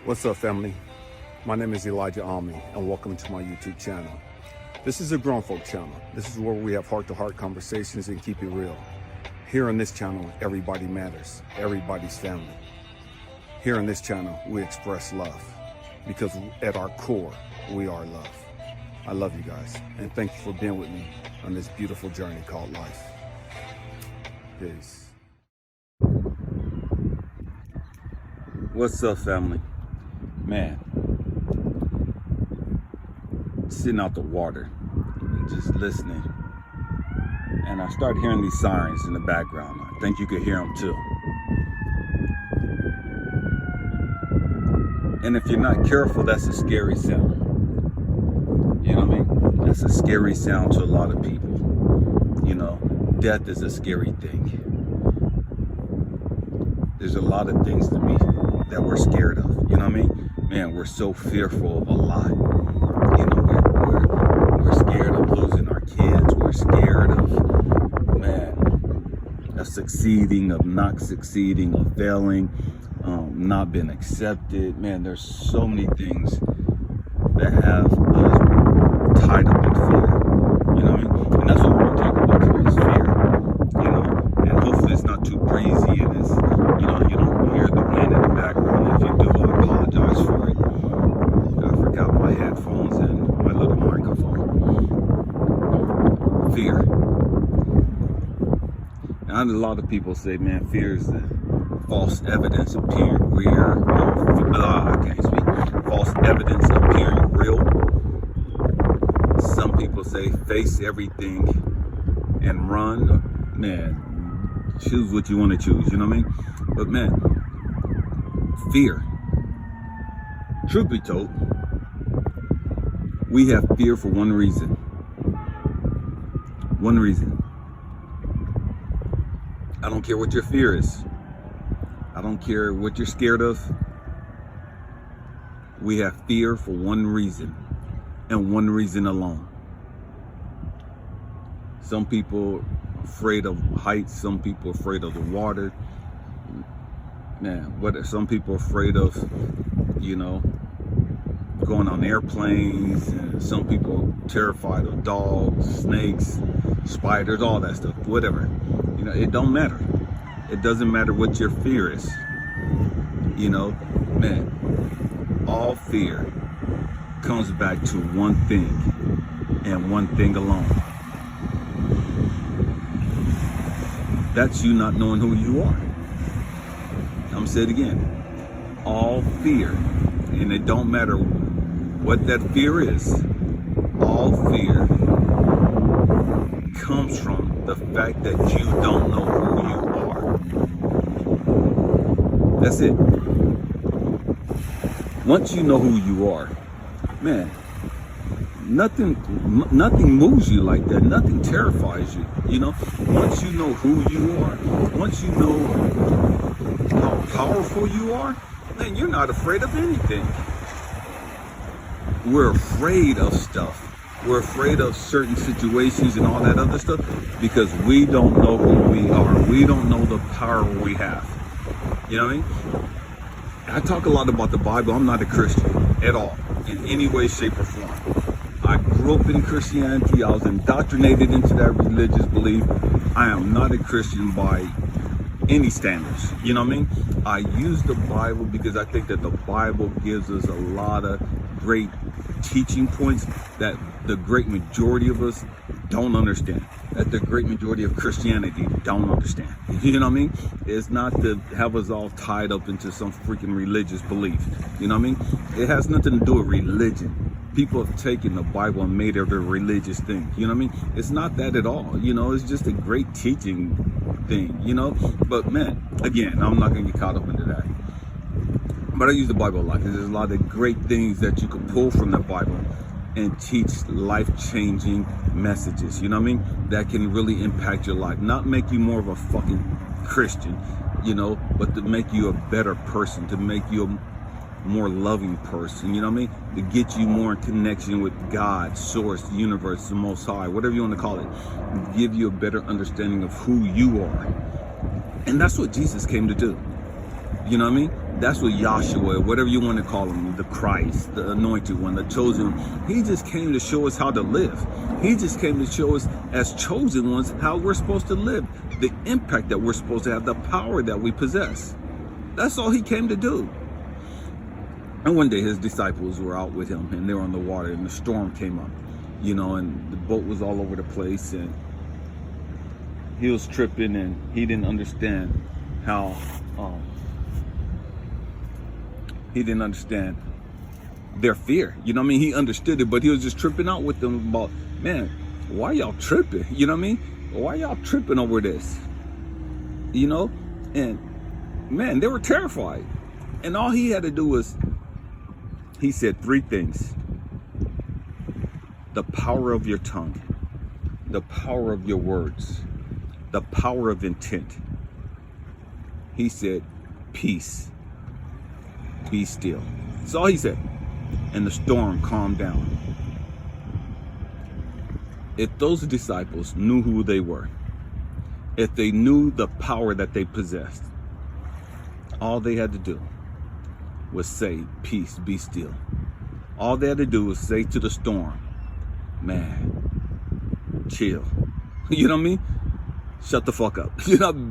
What's up, family? My name is ElijahAmmi, and welcome to my YouTube channel. This is a grown folk channel. This is where we have heart-to-heart conversations and keep it real. Here on this channel, everybody matters. Everybody's family. Here on this channel, we express love because at our core, we are love. I love you guys, and thank you for being with me on this beautiful journey called life. Peace. What's up, family? Man, sitting out the water and just listening, and I started hearing these sirens in the background. I think you could hear them too. And if you're not careful, that's a scary sound. You know what I mean? That's a scary sound to a lot of people. You know, death is a scary thing. There's a lot of things to me that we're scared of. You know what I mean? Man, we're so fearful of a lot. You know, we're scared of losing our kids. We're scared of, man, of succeeding, of not succeeding, of failing, not being accepted. Man, there's so many things that have us tied up in fear. You know what I mean? And that's what we're talking about today is fear. You know, and hopefully it's not too breezy and it's, you know, you don't hear the wind in the background. If you do, I apologize for it. I forgot my headphones and my little microphone. Fear. And a lot of people say, man, fear is the false evidence appearing real. I can't speak. False evidence appearing real. Some people say face everything and run. Man, choose what you want to choose, you know what I mean? But man, fear. Truth be told, we have fear for one reason. One reason. I don't care what your fear is. I don't care what you're scared of. We have fear for one reason, and one reason alone. Some people are afraid of heights. Some people are afraid of the water. Man, what some people are afraid of, you know, going on airplanes. And some people are terrified of dogs, snakes, spiders, all that stuff, whatever. You know, it don't matter. It doesn't matter what your fear is. You know, man, all fear comes back to one thing and one thing alone. That's you not knowing who you are. I'm saying it again. All fear, and it don't matter what that fear is, all fear comes from the fact that you don't know who you are. That's it. Once you know who you are, man, nothing moves you like that. Nothing terrifies you. You know, once you know who you are, once you know how powerful you are, man, you're not afraid of anything. We're afraid of stuff. We're afraid of certain situations and all that other stuff because we don't know who we are. We don't know the power we have. You know what I mean? I talk a lot about the Bible. I'm not a Christian at all, in any way, shape, or form. I grew up in Christianity. I was indoctrinated into that religious belief. I am not a Christian by any standards. You know what I mean? I use the Bible because I think that the Bible gives us a lot of great teaching points that the great majority of us don't understand, that the great majority of Christianity don't understand. You know what I mean? It's not to have us all tied up into some freaking religious belief. You know what I mean? It has nothing to do with religion. People have taken the Bible and made it a religious thing. You know what I mean? It's not that at all. You know, it's just a great teaching thing, you know? But man, again, I'm not going to get caught up into that. But I use the Bible a lot because there's a lot of great things that you can pull from the Bible and teach life-changing messages, you know what I mean? That can really impact your life. Not make you more of a fucking Christian, you know, but to make you a better person, to make you a more loving person, you know what I mean? To get you more in connection with God, Source, the universe, the Most High, whatever you want to call it. Give you a better understanding of who you are. And that's what Jesus came to do. You know what I mean? That's what Yahshua, whatever you want to call him, the Christ, the anointed one, the chosen one. He just came to show us how to live. He just came to show us as chosen ones how we're supposed to live, the impact that we're supposed to have, the power that we possess. That's all he came to do. And one day his disciples were out with him and they were on the water and the storm came up, and the boat was all over the place and he was tripping and he didn't understand how, he didn't understand their fear. He understood it, but he was just tripping out with them about, man, why y'all tripping? Why y'all tripping over this? And man, they were terrified. And all he had to do was, he said 3 things. The power of your tongue, the power of your words, the power of intent. He said, peace, be still. That's all he said. And the storm calmed down. If those disciples knew who they were, if they knew the power that they possessed, all they had to do was say, peace, be still. All they had to do was say to the storm, man, chill. You know what I mean? Shut the fuck up.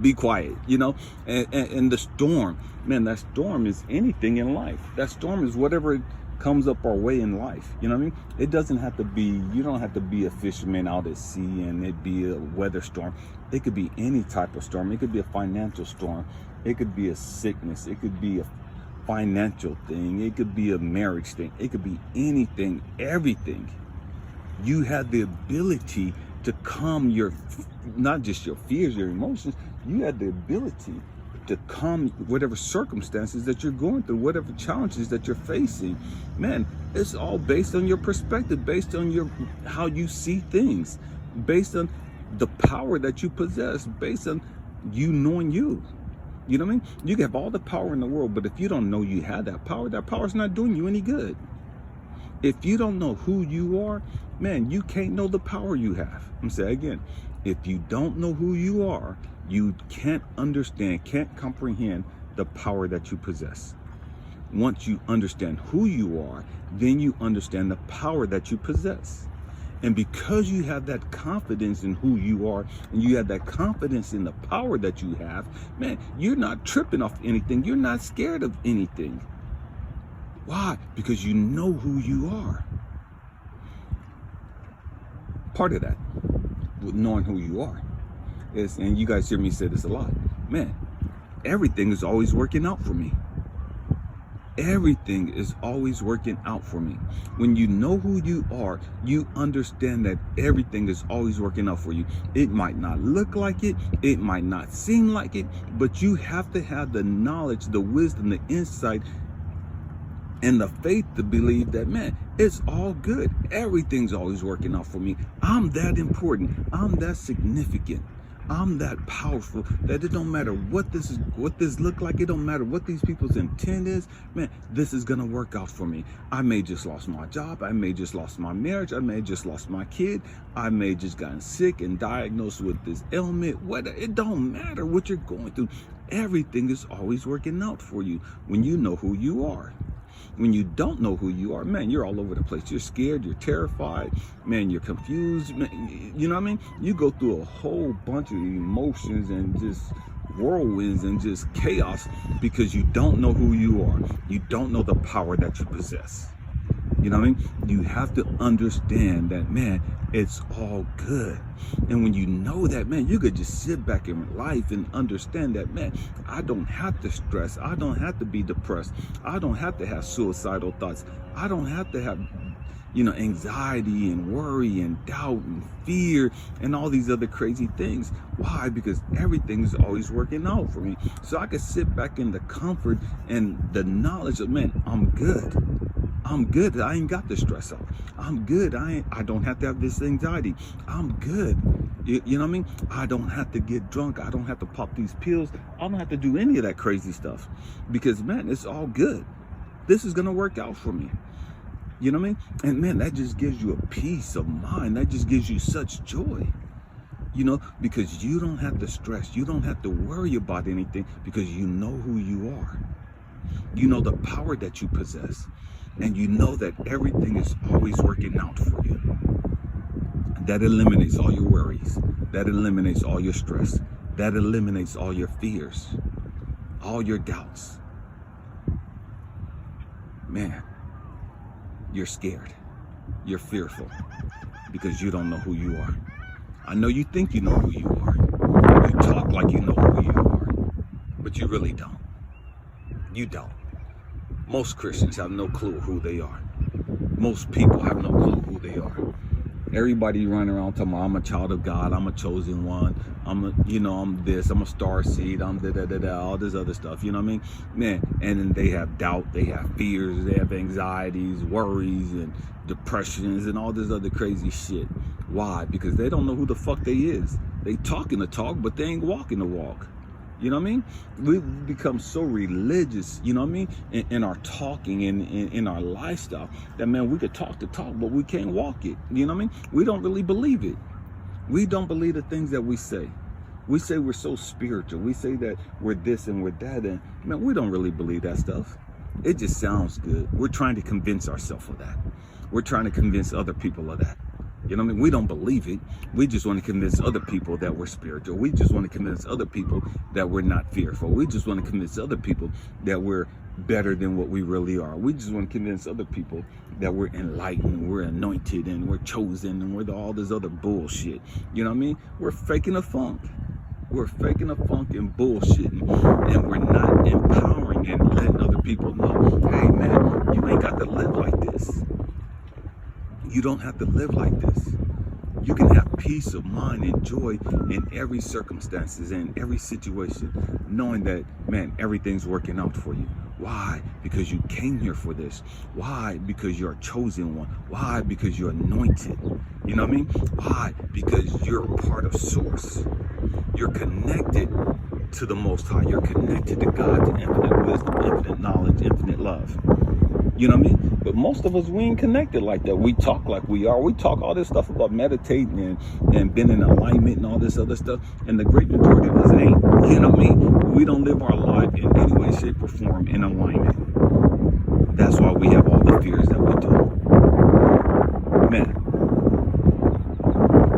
Be quiet, and the storm, man, that storm is anything in life. That storm is whatever comes up our way in life. You know what I mean? It doesn't have to be, you don't have to be a fisherman out at sea and it be a weather storm. It could be any type of storm. It could be a financial storm. It could be a sickness. It could be a financial thing. It could be a marriage thing. It could be anything, everything. You have the ability to calm your, not just your fears, your emotions. You have the ability to calm whatever circumstances that you're going through, whatever challenges that you're facing. Man, it's all based on your perspective, based on how you see things, based on the power that you possess, based on you knowing you. You know what I mean? You can have all the power in the world, but if you don't know you have that power's not doing you any good. If you don't know who you are, man, you can't know the power you have. I'm saying again, if you don't know who you are, you can't understand, can't comprehend the power that you possess. Once you understand who you are, then you understand the power that you possess. And because you have that confidence in who you are, and you have that confidence in the power that you have, man, you're not tripping off anything. You're not scared of anything. Why? Because you know who you are. Part of that, with knowing who you are, is, and you guys hear me say this a lot, man, everything is always working out for me. Everything is always working out for me. When you know who you are, you understand that everything is always working out for you. It might not look like it, it might not seem like it, but you have to have the knowledge, the wisdom, the insight, and the faith to believe that, man, it's all good. Everything's always working out for me. I'm that important. I'm that significant. I'm that powerful that it don't matter what this look like. It don't matter what these people's intent is. Man, this is gonna work out for me. I may just lost my job. I may just lost my marriage. I may just lost my kid. I may just gotten sick and diagnosed with this ailment. It don't matter what you're going through. Everything is always working out for you when you know who you are. When you don't know who you are, man, you're all over the place. You're scared, you're terrified, man, you're confused. Man, you know what I mean? You go through a whole bunch of emotions and just whirlwinds and just chaos because you don't know who you are. You don't know the power that you possess. You know what I mean? You have to understand that, man, it's all good. And when you know that, man, you could just sit back in life and understand that, man, I don't have to stress. I don't have to be depressed. I don't have to have suicidal thoughts. I don't have to have, anxiety and worry and doubt and fear and all these other crazy things. Why? Because everything is always working out for me. So I can sit back in the comfort and the knowledge of, man, I'm good. I'm good. I ain't got the stress out. I'm good. I don't have to have this anxiety. I'm good. You know what I mean? I don't have to get drunk. I don't have to pop these pills. I don't have to do any of that crazy stuff because, man, it's all good. This is going to work out for me. You know what I mean? And, man, that just gives you a peace of mind. That just gives you such joy, because you don't have to stress. You don't have to worry about anything because you know who you are. You know the power that you possess. And you know that everything is always working out for you. That eliminates all your worries. That eliminates all your stress. That eliminates all your fears, all your doubts. Man, you're scared. You're fearful because you don't know who you are. I know you think you know who you are. You talk like you know who you are, but you really don't. You don't. Most Christians have no clue who they are. Most people have no clue who they are. Everybody running around talking about, I'm a child of God, I'm a chosen one, I'm this, I'm a star seed, I'm all this other stuff, you know what I mean? Man, and then they have doubt, they have fears, they have anxieties, worries, and depressions, and all this other crazy shit. Why? Because they don't know who the fuck they is. They talking the talk, but they ain't walking the walk. You know what I mean? We've become so religious, you know what I mean, in our talking and in our lifestyle that, man, we could talk the talk, but we can't walk it. You know what I mean? We don't really believe it. We don't believe the things that we say. We say we're so spiritual. We say that we're this and we're that. And, man, we don't really believe that stuff. It just sounds good. We're trying to convince ourselves of that. We're trying to convince other people of that. You know what I mean? We don't believe it. We just want to convince other people that we're spiritual. We just want to convince other people that we're not fearful. We just want to convince other people that we're better than what we really are. We just want to convince other people that we're enlightened, we're anointed, and we're chosen, and we're all this other bullshit. You know what I mean? We're faking a funk. We're faking a funk and bullshitting, and we're not empowering and letting other people know, hey, man, you ain't got to live like this. You don't have to live like this. You can have peace of mind and joy in every circumstances and every situation, knowing that, man, everything's working out for you. Why? Because you came here for this. Why? Because you're a chosen one. Why? Because you're anointed. You know what I mean? Why? Because you're a part of Source. You're connected to the Most High. You're connected to God, to infinite wisdom, infinite knowledge, infinite love. You know what I mean? But most of us, we ain't connected like that. We talk like we are. We talk all this stuff about meditating and being in alignment and all this other stuff. And the great majority of us ain't. You know what I mean? We don't live our life in any way, shape, or form in alignment. That's why we have all the fears that we do. Man,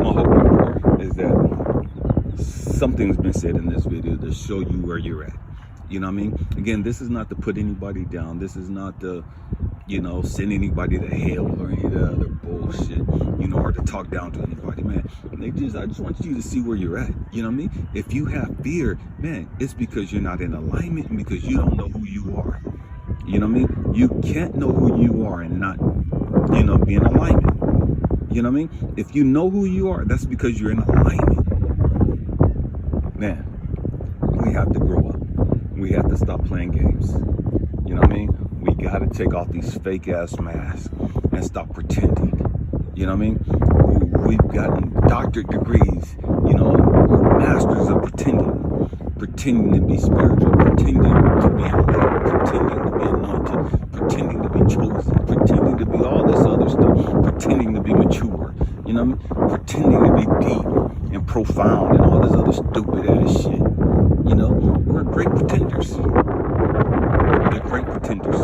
my hope and prayer is that something's been said in this video to show you where you're at. You know what I mean? Again, this is not to put anybody down. This is not to, send anybody to hell or any of the other bullshit, or to talk down to anybody, man. I just want you to see where you're at. You know what I mean? If you have fear, man, it's because you're not in alignment and because you don't know who you are. You know what I mean? You can't know who you are and not, be in alignment. You know what I mean? If you know who you are, that's because you're in alignment. Man, we have to grow up. We have to stop playing games. You know what I mean? We got to take off these fake ass masks and stop pretending. You know what I mean? We've gotten doctorate degrees, we're masters of pretending to be spiritual, pretending to be enlightened, pretending to be anointed, pretending to be chosen, pretending to be all this other stuff, pretending to be mature, you know what I mean? Pretending to be deep and profound and all this other stupid ass shit. We're great pretenders. We're great pretenders.